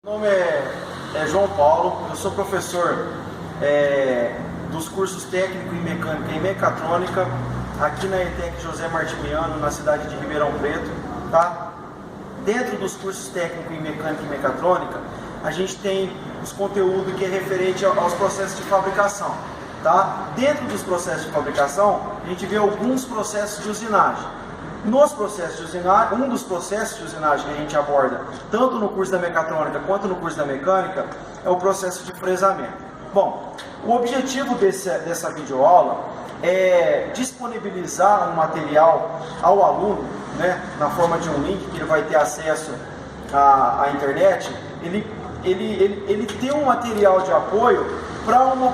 Meu nome é João Paulo, eu sou professor dos cursos técnico em mecânica e mecatrônica aqui na ETEC José Martiniano, na cidade de Ribeirão Preto, tá? Dentro dos cursos técnico em mecânica e mecatrônica, a gente tem os conteúdos que é referente aos processos de fabricação, tá? Dentro dos processos de fabricação, a gente vê alguns processos de usinagem. Nos processos de usinagem, um dos processos de usinagem que a gente aborda, tanto no curso da mecatrônica quanto no curso da mecânica, é o processo de fresamento. Bom, o objetivo dessa videoaula é disponibilizar um material ao aluno, né, na forma de um link que ele vai ter acesso à internet, ele ter um material de apoio para um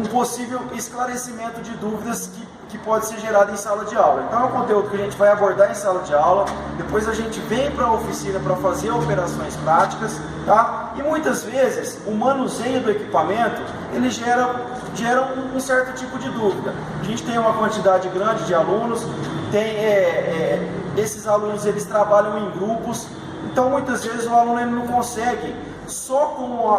possível esclarecimento de dúvidas que pode ser gerado em sala de aula. Então é um conteúdo que a gente vai abordar em sala de aula, depois a gente vem para a oficina para fazer operações práticas, tá? E muitas vezes o manuseio do equipamento ele gera um certo tipo de dúvida. A gente tem uma quantidade grande de alunos, esses alunos eles trabalham em grupos, então muitas vezes o aluno ele não consegue só com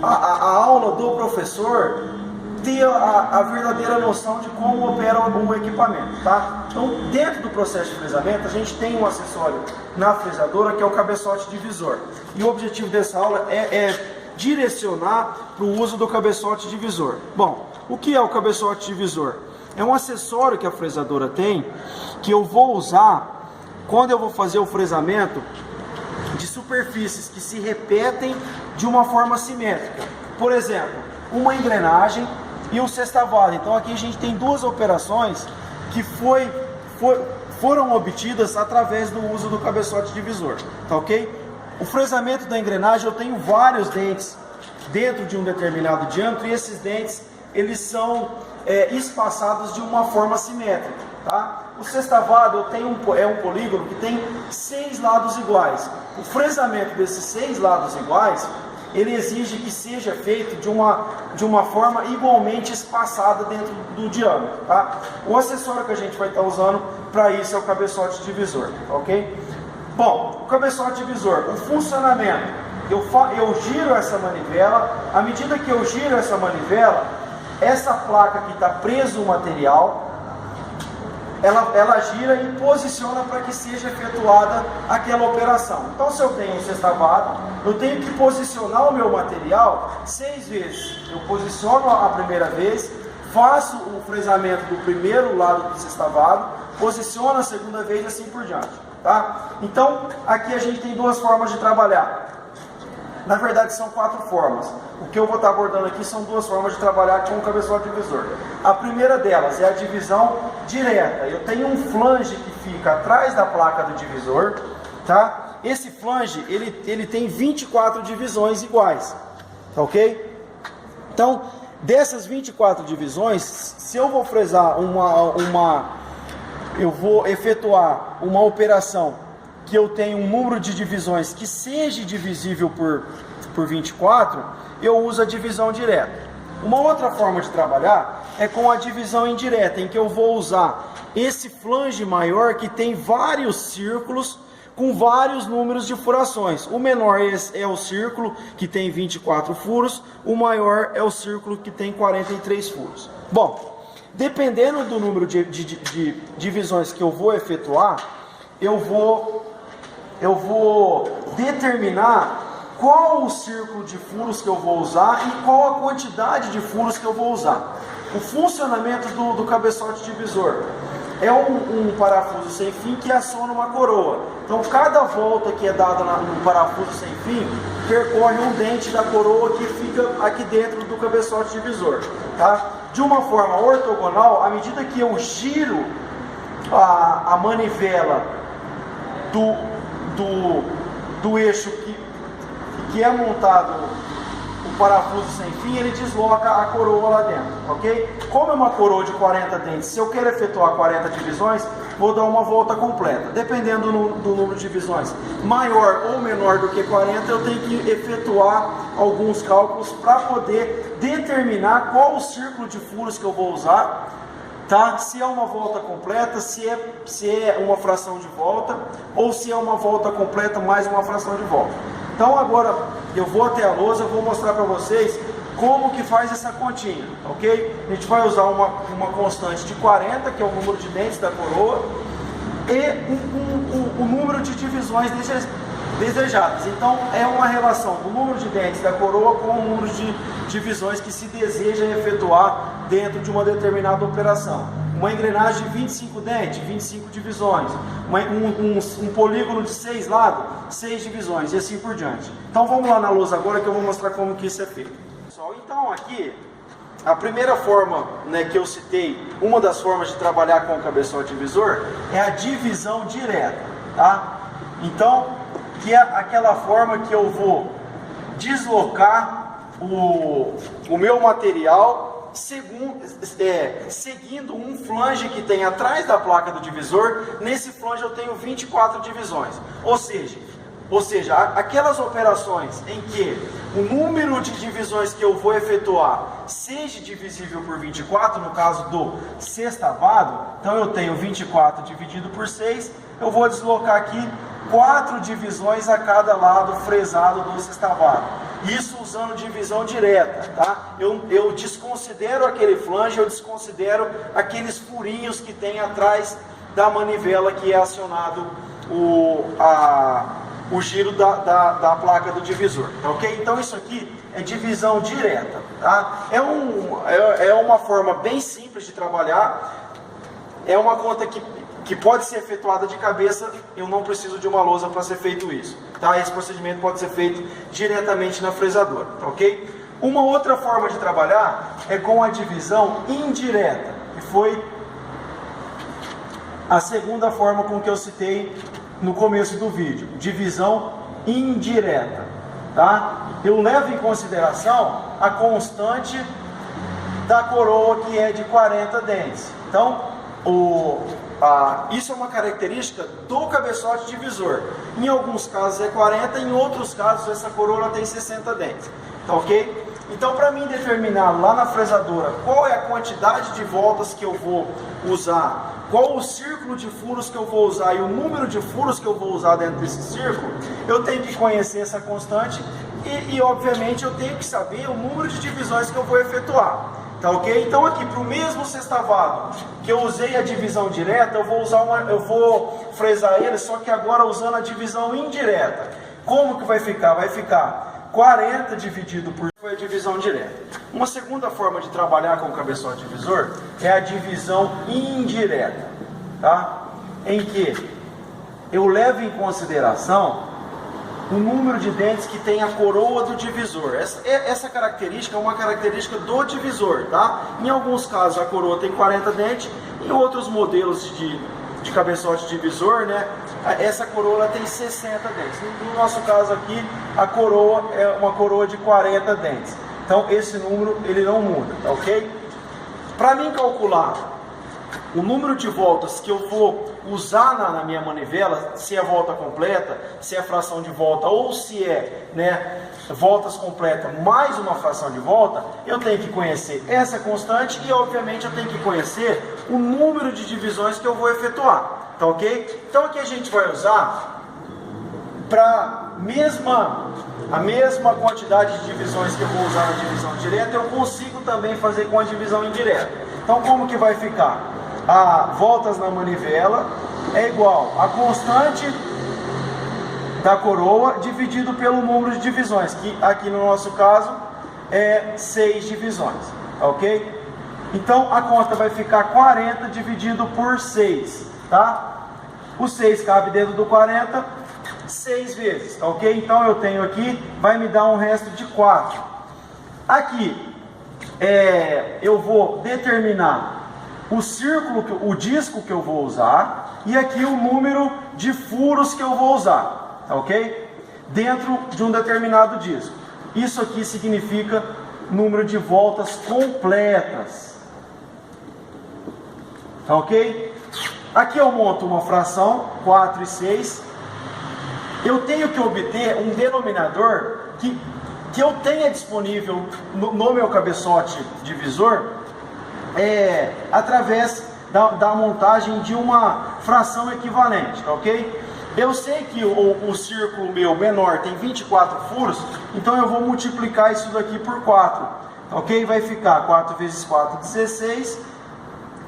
a aula do professor ter a verdadeira noção de como opera o equipamento, tá? Então, dentro do processo de fresamento, a gente tem um acessório na fresadora que é o cabeçote divisor. E o objetivo dessa aula é direcionar para o uso do cabeçote divisor. Bom, o que é o cabeçote divisor? É um acessório que a fresadora tem, que eu vou usar quando eu vou fazer o fresamento de superfícies que se repetem de uma forma simétrica. Por exemplo, uma engrenagem e um sextavado. Então aqui a gente tem duas operações que foram obtidas através do uso do cabeçote divisor, tá ok? O fresamento da engrenagem, eu tenho vários dentes dentro de um determinado diâmetro e esses dentes eles são espaçados de uma forma simétrica, tá? O sextavado é um polígono que tem 6 lados iguais. O fresamento desses 6 lados iguais ele exige que seja feito de uma forma igualmente espaçada dentro do diâmetro, tá? O acessório que a gente vai estar usando para isso é o cabeçote divisor, ok? Bom, o cabeçote divisor, o funcionamento, eu giro essa manivela, à medida que eu giro essa manivela, essa placa que está preso o material, ela gira e posiciona para que seja efetuada aquela operação. Então, se eu tenho um sextavado, eu tenho que posicionar o meu material 6 vezes. Eu posiciono a primeira vez, faço o fresamento do primeiro lado do sextavado, posiciono a segunda vez e assim por diante, tá? Então, aqui a gente tem duas formas de trabalhar. Na verdade, são 4 formas. O que eu vou estar abordando aqui são 2 formas de trabalhar com o cabeçote divisor. A primeira delas é a divisão direta. Eu tenho um flange que fica atrás da placa do divisor, tá? Esse flange, ele tem 24 divisões iguais, tá ok? Então, dessas 24 divisões, se eu vou fresar eu vou efetuar uma operação que eu tenho um número de divisões que seja divisível por 24, eu uso a divisão direta. Uma outra forma de trabalhar é com a divisão indireta, em que eu vou usar esse flange maior que tem vários círculos com vários números de furações. O menor é o círculo que tem 24 furos, o maior é o círculo que tem 43 furos. Bom, dependendo do número de divisões que eu vou efetuar, eu vou determinar qual o círculo de furos que eu vou usar e qual a quantidade de furos que eu vou usar. O funcionamento do cabeçote divisor é um parafuso sem fim que aciona uma coroa. Então cada volta que é dada no parafuso sem fim percorre um dente da coroa que fica aqui dentro do cabeçote divisor, tá? De uma forma ortogonal, à medida que eu giro a manivela do eixo que é montado o parafuso sem fim, ele desloca a coroa lá dentro, ok? Como é uma coroa de 40 dentes, se eu quero efetuar 40 divisões, vou dar uma volta completa. Dependendo do número de divisões maior ou menor do que 40, eu tenho que efetuar alguns cálculos para poder determinar qual o círculo de furos que eu vou usar tá? Se é uma volta completa, se é uma fração de volta, ou se é uma volta completa mais uma fração de volta. Então agora eu vou até a lousa, vou mostrar para vocês como que faz essa continha, ok? A gente vai usar uma constante de 40, que é o número de dentes da coroa, e o número de divisões desejadas. Então é uma relação do número de dentes da coroa com o número de divisões que se deseja efetuar dentro de uma determinada operação. Uma engrenagem de 25 dentes, 25 divisões. Um polígono de 6 lados, 6 divisões, e assim por diante. Então vamos lá na lousa agora que eu vou mostrar como que isso é feito. Pessoal, então aqui, a primeira forma, né, que eu citei, uma das formas de trabalhar com o cabeçote divisor, é a divisão direta, tá? Então, que é aquela forma que eu vou deslocar o meu material seguindo um flange que tem atrás da placa do divisor. Nesse flange eu tenho 24 divisões, ou seja, aquelas operações em que o número de divisões que eu vou efetuar seja divisível por 24, no caso do sextavado, então eu tenho 24 dividido por 6, eu vou deslocar aqui 4 divisões a cada lado fresado do sextavado. Isso usando divisão direta, tá? Eu desconsidero aquele flange, eu desconsidero aqueles furinhos que tem atrás da manivela que é acionado o giro da placa do divisor, tá ok? Então isso aqui é divisão direta, tá? É uma forma bem simples de trabalhar, é uma conta que pode ser efetuada de cabeça. Eu não preciso de uma lousa para ser feito isso, tá? Esse procedimento pode ser feito diretamente na fresadora, tá ok? Uma outra forma de trabalhar é com a divisão indireta, que foi a segunda forma com que eu citei no começo do vídeo, divisão indireta, tá? Eu levo em consideração a constante da coroa, que é de 40 dentes. Então, isso é uma característica do cabeçote divisor. Em alguns casos é 40, em outros casos essa coroa tem 60 dentes, tá ok? Então, para mim determinar lá na fresadora qual é a quantidade de voltas que eu vou usar, qual o círculo de furos que eu vou usar e o número de furos que eu vou usar dentro desse círculo, eu tenho que conhecer essa constante e obviamente eu tenho que saber o número de divisões que eu vou efetuar, tá ok? Então aqui para o mesmo sextavado que eu usei a divisão direta, eu vou fresar ele, só que agora usando a divisão indireta. Como que vai ficar? Vai ficar 40 dividido por a divisão direta. Uma segunda forma de trabalhar com o cabeçote divisor é a divisão indireta, tá? Em que eu levo em consideração o número de dentes que tem a coroa do divisor. Essa característica é uma característica do divisor, tá? Em alguns casos a coroa tem 40 dentes, em outros modelos de cabeçote divisor, né, essa coroa tem 60 dentes. No nosso caso aqui, a coroa é uma coroa de 40 dentes. Então esse número ele não muda, tá ok? Para mim calcular o número de voltas que eu vou usar na minha manivela, se é volta completa, se é fração de volta ou se é, né, voltas completas mais uma fração de volta, eu tenho que conhecer essa constante e obviamente eu tenho que conhecer o número de divisões que eu vou efetuar, tá ok? Então aqui a gente vai usar para a mesma quantidade de divisões que eu vou usar na divisão direta, eu consigo também fazer com a divisão indireta. Então como que vai ficar? Voltas na manivela é igual a constante da coroa dividido pelo número de divisões, que aqui no nosso caso é 6 divisões, ok? Então a conta vai ficar 40 dividido por 6, tá? O 6 cabe dentro do 40 6 vezes, tá ok? Então eu tenho aqui, vai me dar um resto de 4. Aqui eu vou determinar o círculo, o disco que eu vou usar, e aqui o número de furos que eu vou usar, tá ok? Dentro de um determinado disco. Isso aqui significa número de voltas completas, tá ok? Aqui eu monto uma fração, 4 e 6. Eu tenho que obter um denominador que eu tenha disponível no meu cabeçote divisor, através da montagem de uma fração equivalente, tá ok? Eu sei que o círculo meu menor tem 24 furos, então eu vou multiplicar isso daqui por 4, tá ok? Vai ficar 4 vezes 4, 16,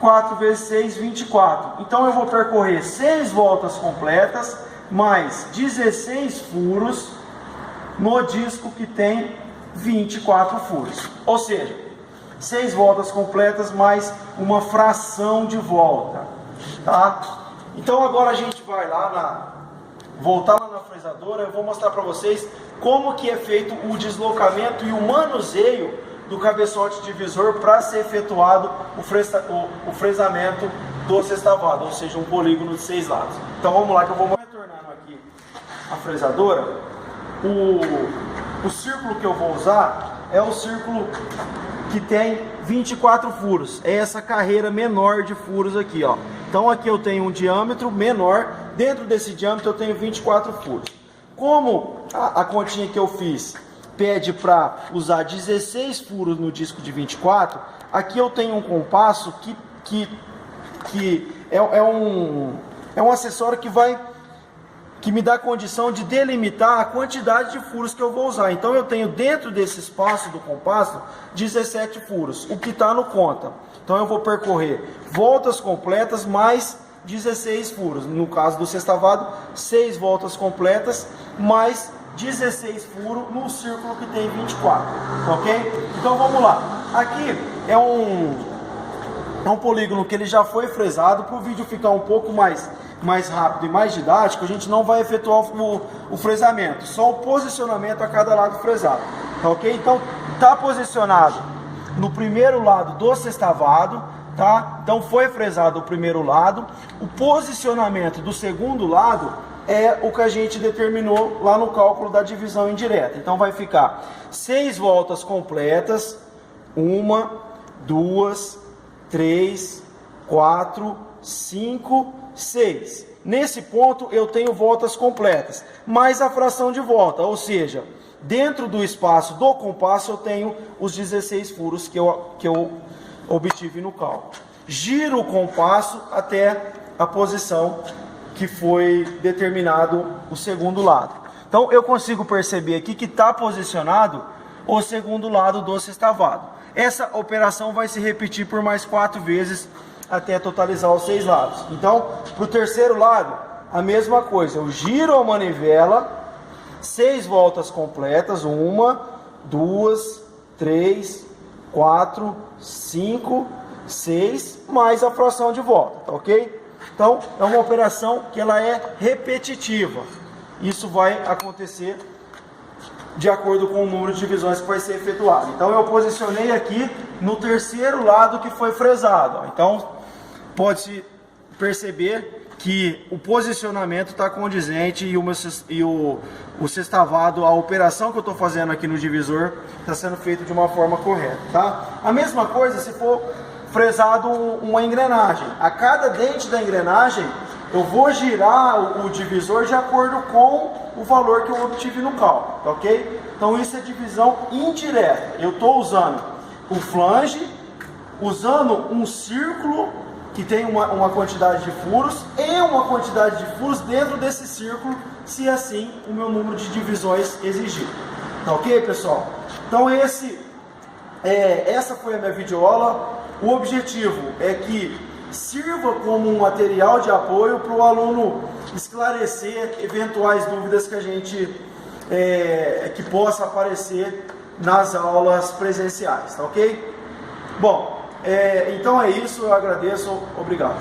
4 vezes 6, 24. Então eu vou percorrer 6 voltas completas, mais 16 furos, no disco que tem 24 furos. Ou seja, 6 voltas completas mais uma fração de volta, tá? Então agora a gente vai lá voltar lá na fresadora. Eu vou mostrar para vocês como que é feito o deslocamento e o manuseio do cabeçote divisor para ser efetuado o fresamento do sextavado, ou seja, um polígono de 6 lados. Então vamos lá que eu vou retornando aqui a fresadora. O círculo que eu vou usar é o círculo que tem 24 furos, é essa carreira menor de furos aqui, ó. Então aqui eu tenho um diâmetro menor, dentro desse diâmetro eu tenho 24 furos. Como a continha que eu fiz pede para usar 16 furos no disco de 24, aqui eu tenho um compasso que é um acessório que me dá a condição de delimitar a quantidade de furos que eu vou usar. Então eu tenho dentro desse espaço do compasso 17 furos, o que está no conta. Então eu vou percorrer voltas completas mais 16 furos. No caso do sextavado, 6 voltas completas mais 16 furos no círculo que tem 24, ok? Então vamos lá. Aqui é um polígono que ele já foi fresado. Para o vídeo ficar um pouco mais rápido e mais didático, a gente não vai efetuar o fresamento, só o posicionamento a cada lado fresado, tá ok? Então está posicionado no primeiro lado do sextavado, tá? Então foi fresado o primeiro lado. O posicionamento do segundo lado é o que a gente determinou lá no cálculo da divisão indireta. Então vai ficar 6 voltas completas, 1, 2, 3, 4, 5, 6. Nesse ponto eu tenho voltas completas, mais a fração de volta, ou seja, dentro do espaço do compasso eu tenho os 16 furos que eu obtive no cálculo. Giro o compasso até a posição que foi determinado o segundo lado. Então eu consigo perceber aqui que está posicionado o segundo lado do sextavado. Essa operação vai se repetir por mais 4 vezes até totalizar os 6 lados. Então, para o terceiro lado, a mesma coisa. Eu giro a manivela, 6 voltas completas, 1, 2, 3, 4, 5, 6, mais a fração de volta, tá ok? Então, é uma operação que ela é repetitiva. Isso vai acontecer de acordo com o número de divisões que vai ser efetuado. Então, eu posicionei aqui no terceiro lado que foi fresado. Então, pode-se perceber que o posicionamento está condizente e o sextavado, a operação que eu estou fazendo aqui no divisor, está sendo feito de uma forma correta, tá? A mesma coisa se for fresado uma engrenagem. A cada dente da engrenagem, eu vou girar o divisor de acordo com o valor que eu obtive no cálculo, tá ok? Então isso é divisão indireta. Eu estou usando o flange, usando um círculo que tem uma quantidade de furos e uma quantidade de furos dentro desse círculo, se assim o meu número de divisões exigir. Tá ok, pessoal? Então essa foi a minha videoaula. O objetivo é que sirva como um material de apoio para o aluno esclarecer eventuais dúvidas que possa aparecer nas aulas presenciais, tá ok? Bom, então é isso, eu agradeço, obrigado.